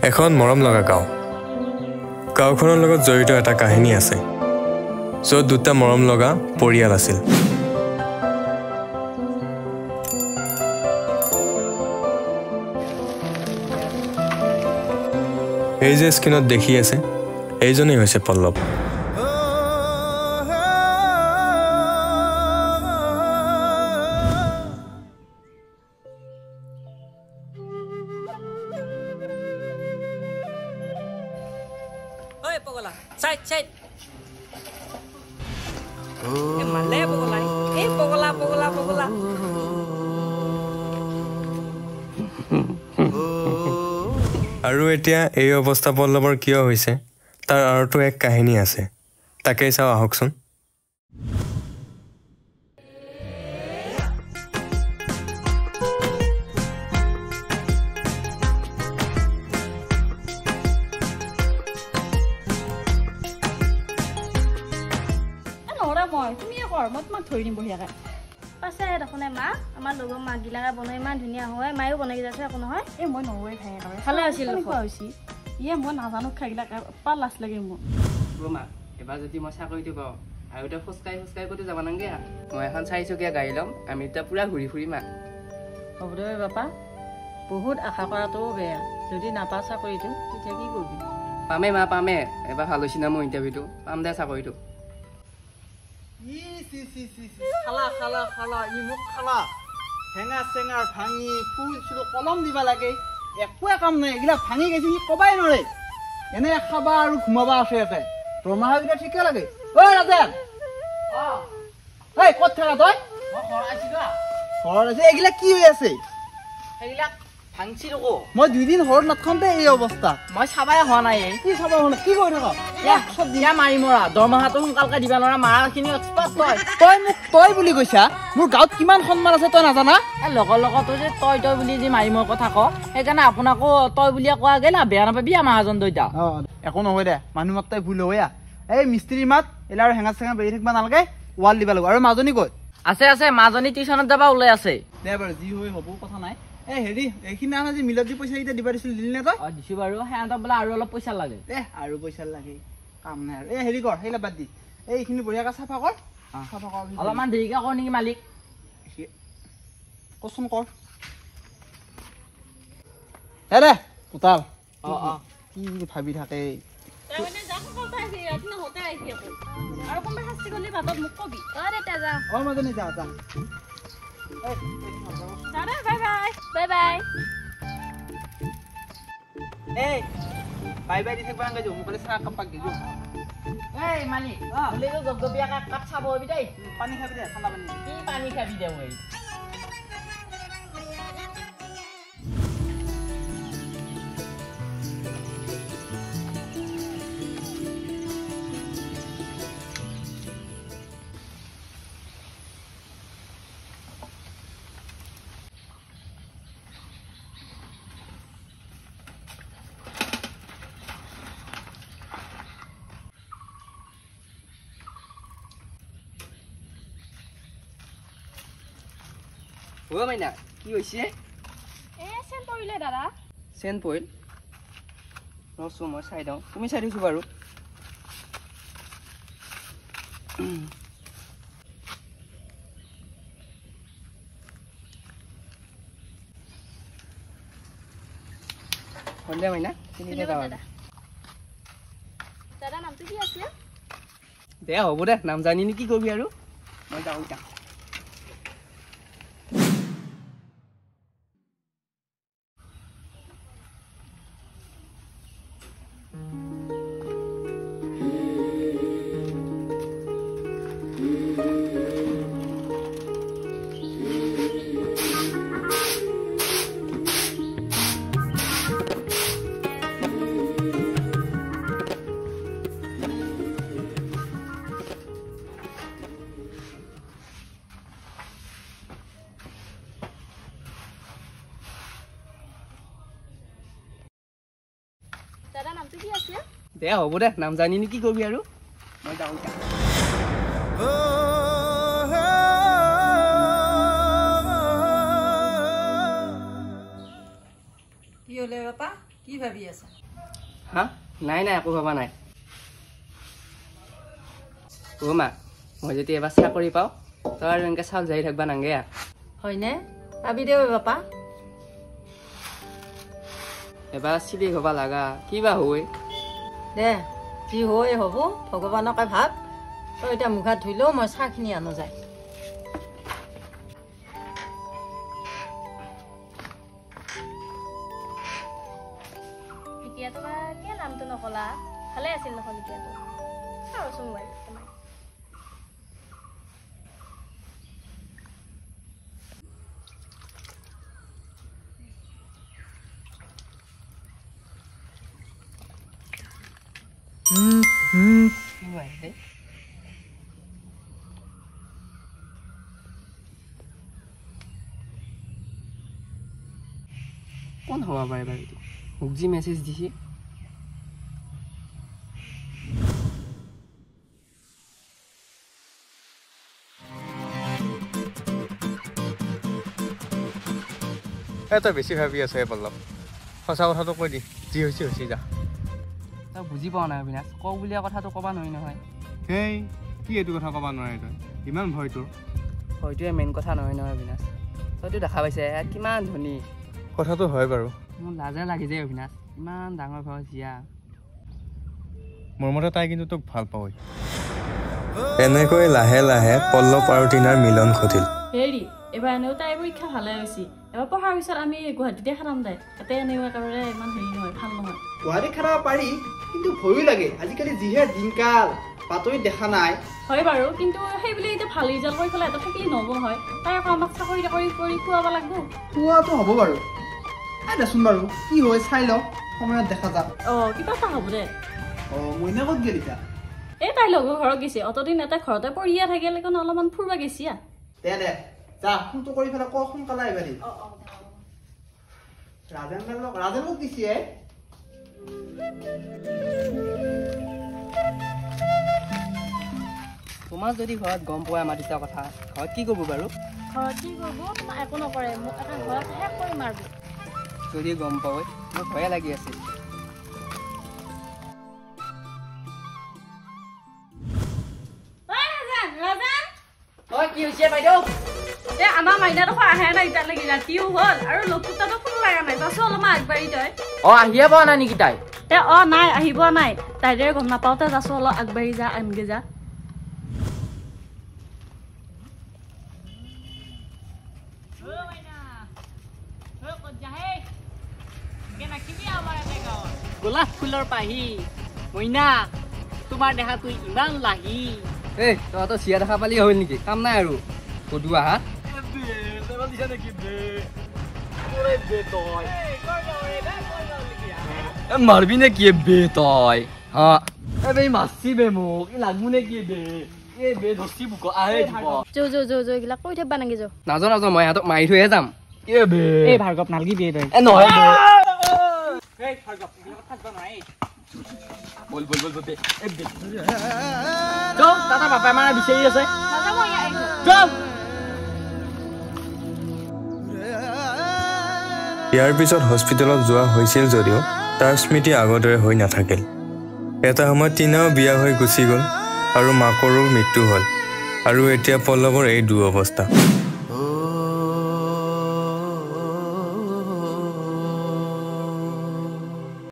এখন মৰম লগা গাঁও গাঁওখনৰ লগত জড়িত এটা কাহিনী আছে য'ত দুটা মৰম লগা পৰিয়াল আছিল এই যে স্ক্ৰিনত দেখি আছে এইজনেই হৈছে Pallav Side. Male pogola. Pogola. আৰু এতিয়া এই অৱস্থা পল্লৱৰ কিয় হৈছে তাৰ আৰটো এক কাহিনী আছে তাকেই চাও আহকচোন ধৰি নিম বহিয়াকে পাছে দেখোনে মা আমাৰ লগৰ মাগিলা가 বনাই ইমান ধুনীয়া হয় মায়ো বনাই যাচ্ছে একো নহয় এই মই নৱে খাই একেবাৰে ভালে আছিল কোৱা হৈছি ইয়ে মই নাজানো খাইলা পা লাজ লাগে মোৰ মা এবাৰ যদি মই চাকৰিটো পাওঁ আৰু এটা ফসকাই ক'ত যাব নাংগে মই এখন চাৰিচকীয়া গাড়ী ল'ম আমি এটা পুৰা ঘূৰি ফুৰি মা হ'ব দে বাপা বহুত আশা কৰাটো বেয়া যদি নাপা চাকৰিটো তেতিয়া কি কৰিবি পামে মা পামে এবাৰ ভাল হৈছি না মোৰ ইণ্টাৰভিউটো পাম দে চাকৰিটো খালা ইমুক খালা হেঙা চেঙা ভাঙি ফুল চুল কলম দিবা লাগে একোৱে কাম নাই এগুলা ভাঙি গেছি সি কবাই নৰে এনে খাবা আৰু ঘুমাবা আছে ইয়াতে দৰমহা গিলা ঠিকে লাগে ঐ ৰাজেন এই ক'ত থাকা তই ঘৰত আছে এগুলা কি হৈ আছে সেইগিলা ভাঙছি ৰকো মই 2 দিন ঘৰত নাথাকোঁতে এই অৱস্থা মই চাবাই হোৱা নাই কি চাবা হোৱা নাই কি কৰি থাকা চব দিয়া মাৰি মৰা দৰমহাটো সোনকালকে দিবা নোৱাৰা মাৰাখিনি এক্সপাৰ্ট তই মোক তই বুলি কৈছা মোৰ গাঁৱত কিমান সন্মান আছে তই নাজানা লগৰ লগতো যে তই বুলি যে মাৰি মোৰ কথা ক সেইকাৰণে আপোনাকো তই বুলিয়ে কোৱা গেলা বেয়া নাপাবি মহাজন দইতা একো নহয় দে মানুহ মাত্ৰাই ভুল হয় এই মিস্ত্ৰী মাত এলা আৰু হেঙা চেঙা বেৰি থাকিবা নালাগে ৱাল দিবা লাগিব আৰু মাজনী কই আছে মাজনী টিউচনত যাবা ওলাই আছে দে বাৰু যি হৈ হ'ব কথা নাই এ হেৰি এইখিনি আনা যে মিলত দি পইচা কিটা দিবা দিছিল দিল নে তই দিছো বাৰু হেঁত বোলে আৰু অলপ পইচা লাগে আৰু পইচা লাগে কাম নাই আৰু এই হেৰি কৰ সেইলা বাদ দি এইখিনি বঢ়িয়াকৈ চাফা কৰ অলপমান দেৰিকে কৰ নেকি মালিক কচোন কৰ দে কোতাল কি ভাবি থাকে মাজনী যা বাই দি থাকিবা নালাগে মোক চাহ কাপাক দিছো এই মালিক গপগপিয়াকে কাপ চাব হবি দেই পানী খাবি দে ঠাণ্ডা পানী কি পানী খাবি দে মই ও মাইনা কি হৈছে চেন পৰিলে দাদা চেন পৰিল ৰচো মই চাই দিওঁ তুমি চাই দিছো বাৰু হলে মাইনা দাদা নামটো কি আছে দে হ'ব দে নাম জানিনি কি কৰিবি আৰু মই যাওঁ এতিয়া দাদা নামটো কি আছে দে হ'ব দে নাম জানিনি কি কৰিবি আৰু মই যাওঁ এতিয়া কি হ'লে বাপা কি ভাবি আছা হা নাই নাই একো ভবা নাই অ' মা মই যদি এবাৰ চাকৰি পাওঁ তই আৰু এনেকৈ চাউল জাৰি থাকিবা নাংগে হয়নে পাবি দে বাপা এবাৰ চিলি হ'ব লাগা কিবা হয় দে যি হয় হ'ব ভগৱানকে ভাব তই এতিয়া মুখ হাত ধুই লওঁ মই চাহখিনি আনো যায় এতিয়াতো কিয় নামটো নকলা ভালে আছিল নহ'ল এতিয়াতো চাওঁচোন মোবাইল কোন হ'ব পাৰে বাৰু এইটো মোক যি মেছেজ দিছে তই বেছি ভাবি আছ পল্লৱ সঁচা কথাটো কৈ দি যি হৈছে হৈছে যা তই বুজি পোৱা নাই অবিনাশ কওঁ বুলিয়া কথাটো ক'বা নোৱাৰি নহয় সেই কি এইটো কথা ক'ব নোৱাৰে তই ইমান ভয় তোৰ হয়তোৱে মেইন কথা নহয় নহয় অবিনাশ তইতো দেখা পাইছে কিমান ধনী কথাটো হয় বাৰু মোৰ লাজে লাগি যায় অবিনাশ ইমান ডাঙৰ ঘৰ জীয়া মোৰ মতে তাই কিন্তু তোক ভাল পাবই এনেকৈ লাহে লাহে পল্লৱ আৰু টিনাৰ মিলন ঘটিল হেৰি এবাৰ এনেও তাইৰ পৰীক্ষা ভালে হৈছে এবাৰ পঢ়াৰ পিছত আমি গুৱাহাটীতে খাটাম দে তাতে এনেও একেবাৰে ইমান হেৰি নহয় ভাল নহয় গুৱাহাটীত খাটাব পাৰি কিন্তু ভয়ো লাগে আজিকালি যিহে দিনকাল বাতৰিত দেখা নাই হয় বাৰু কিন্তু সেইবুলি এতিয়া ভাল ৰিজাল্ট কৰি পেলাই এটা থাকিলে নহ'ব নহয় তাই আকৌ আমাক চাকৰি তাকৰি কৰি খুৱাব লাগিব খোৱাটো হ'ব বাৰু দেচোন বাৰু কি হয় চাই লওঁ সময়ত দেখা যাওক কিবা এটা হ'ব দে মইনা ক'ত গেল এতিয়া এই তাই লগৰ ঘৰত গৈছে অতদিন এটা ঘৰতে পৰিয়া থাকিলে কাৰণে অলপমান ফুৰিব গৈছি দে দে যা ফোনটো কৰি পেলাই ক সোনকালে আহিবা দিম ৰাজেন মোক দিছে তোমাৰ যদি ঘৰত গম পোৱা আমাৰ দুটা কথা ঘৰত কি ক'ব বাৰু ঘৰত কি কৰিব তোমাক একো নকৰে মোক এটা ঘৰত শেষ কৰি মাৰিব যদি গম পাওঁ মোৰ ভয়ে লাগি আছে কি হৈছে বাইদেউ আমাৰ মাইনাডোখৰ আহে নাই এতিয়ালৈকে ৰাতিও হ'ল আৰু লক্ষী তাতো ফোন লগা নাই তাছো অলপমান আগবাঢ়ি তই আহিয়ে পোৱা নাই নেকি তাই নাই আহিব নাই তাইৰে গম নাপাওঁতে যাছো অলপ আগবাঢ়ি যা আনগে যা গোলাপ ফুলৰ পাহি মইনা তোমাৰ দেহাটো ইমান লাগি এই তহঁতৰ চিয়া দেখা পালি হ'ল নেকি কাম নাই আৰু পদুৱা হাত মাৰবি নে কি বে তই মাছি বে মোক লাগবো নে কি বে এইগিলা কৈ থাকিবা নাগি যো নাজানো মই সিহঁতক মাৰি থৈহে যাম ভাৰ্গৱ নালগি বে তই নহয় দাদা বাপাই মানে বিচাৰি আছে ইয়াৰ পিছত হস্পিটেলত যোৱা হৈছিল যদিও তাৰ স্মৃতি আগৰ দৰে হৈ নাথাকিল এটা সময়ত টিনাও বিয়া হৈ গুচি গ'ল আৰু মাকৰো মৃত্যু হ'ল আৰু এতিয়া পল্লৱৰ এই দুৰৱস্থা